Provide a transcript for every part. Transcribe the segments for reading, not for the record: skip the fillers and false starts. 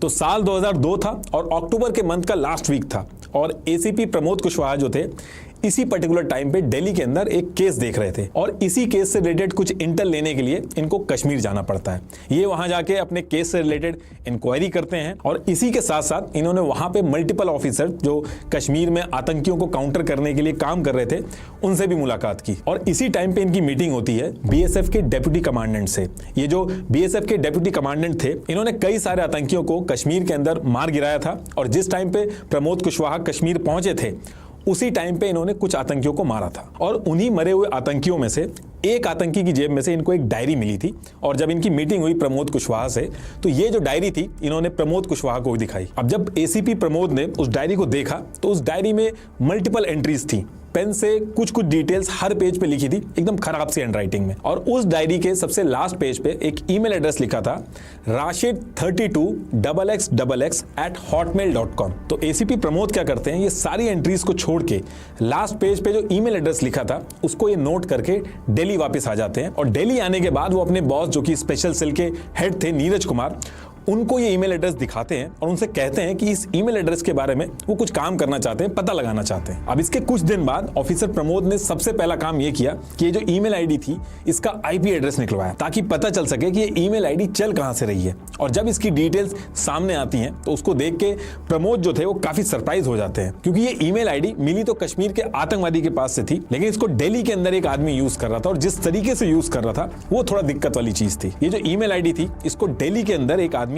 तो साल 2002 था और अक्टूबर के मंथ का लास्ट वीक था और एसीपी प्रमोद कुशवाहा जो थे इसी पर्टिकुलर टाइम पे दिल्ली के अंदर एक केस देख रहे थे और इसी केस से रिलेटेड कुछ इंटेल लेने के लिए इनको कश्मीर जाना पड़ता है। ये वहां जाके अपने केस से रिलेटेड इंक्वायरी करते हैं और इसी के साथ साथ इन्होंने वहां पे मल्टीपल ऑफिसर जो कश्मीर में आतंकियों को काउंटर करने के लिए काम कर रहे थे उनसे भी मुलाकात की और इसी टाइम पे इनकी मीटिंग होती है बीएसएफ के डेप्यूटी कमांडेंट से। ये जो बीएसएफ के डेप्यूटी कमांडेंट थे इन्होंने कई सारे आतंकियों को कश्मीर के अंदर मार गिराया था और जिस टाइम पे प्रमोद कुशवाहा कश्मीर पहुंचे थे उसी टाइम पे इन्होंने कुछ आतंकियों को मारा था और उन्हीं मरे हुए आतंकियों में से एक आतंकी की जेब में से इनको एक डायरी मिली थी और जब इनकी मीटिंग हुई प्रमोद कुशवाहा से तो ये जो डायरी थी इन्होंने प्रमोद कुशवाहा को दिखाई। अब जब एसीपी प्रमोद ने उस डायरी को देखा तो उस डायरी में मल्टीपल एंट्रीज थी, पेन से कुछ डिटेल्स हर पेज पे लिखी थी एकदम खराब सी हैंडराइटिंग में और उस डायरी के सबसे लास्ट पेज पे एक ईमेल एड्रेस लिखा था rashid32xxx@hotmail.com। तो एसीपी प्रमोद क्या करते हैं, ये सारी एंट्रीज को छोड़ के लास्ट पेज पे जो ईमेल एड्रेस लिखा था उसको ये नोट करके दिल्ली वापस आ जाते हैं और दिल्ली आने के बाद वो अपने बॉस जो कि स्पेशल सेल के हेड थे नीरज कुमार उनको ये ईमेल एड्रेस दिखाते हैं और उनसे कहते हैं कि इस ईमेल एड्रेस के बारे में वो कुछ काम करना चाहते हैं, पता लगाना चाहते हैं। अब इसके कुछ दिन बाद ऑफिसर प्रमोद ने सबसे पहला काम ये किया कि ये जो ईमेल आईडी थी इसका आईपी एड्रेस निकलवाया ताकि पता चल सके कि ये ईमेल आईडी चल कहां से रही है और जब इसकी डिटेल्स सामने आती हैं तो उसको देख के प्रमोद जो थे वो काफी सरप्राइज हो जाते हैं क्योंकि ये ईमेल आईडी मिली तो कश्मीर के आतंकवादी के पास से थी लेकिन इसको दिल्ली के अंदर एक आदमी यूज कर रहा था और जिस तरीके से यूज कर रहा था वो थोड़ा दिक्कत वाली चीज थी। ये जो ईमेल आईडी थी इसको दिल्ली के अंदर एक आदमी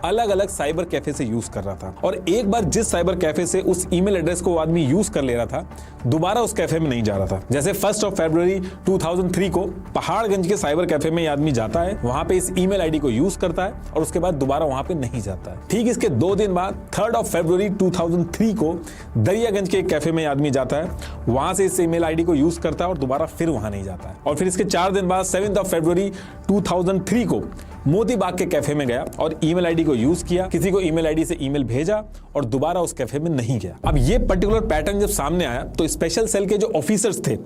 अलग अलग साइबर कैफे से यूज कर रहा था और एक बार जिस साइबर कैफे से उस ईमेल एड्रेस को वो आदमी यूज कर ले रहा था दोबारा उस कैफे में नहीं जा रहा था। जैसे 1 फरवरी 2003 को पहाड़गंज के साइबर कैफे में ये आदमी जाता है, वहां पे इस ईमेल आईडी को यूज करता है और उसके बाद दोबारा वहां पे नहीं जाता है। ठीक इसके 2 दिन बाद 3 फरवरी 2003 को दरियागंज के एक कैफे में आदमी जाता है, वहां से इस ईमेल आईडी को यूज करता है और दोबारा फिर वहां नहीं जाता है। और फिर इसके 4 दिन बाद 7 फरवरी 2003 को मोती बाग के कैफे में गया और ईमेल आईडी को यूज किया, किसी को ईमेल आईडी से ईमेल भेजा और दोबारा उस कैफे में नहीं गया। अब ये पर्टिकुलर पैटर्न जब सामने आया तो स्पेशल सेल के जो ऑफिसर्स थे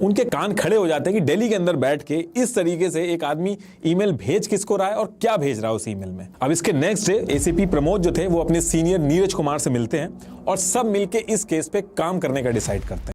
उनके कान खड़े हो जाते हैं कि दिल्ली के अंदर बैठ के इस तरीके से एक आदमी ईमेल भेज किसको रहा है और क्या भेज रहा है उस ईमेल में। अब इसके नेक्स्ट डे एसीपी प्रमोद जो थे वो अपने सीनियर नीरज कुमार से मिलते हैं और सब मिलके इस केस पे काम करने का डिसाइड करते हैं।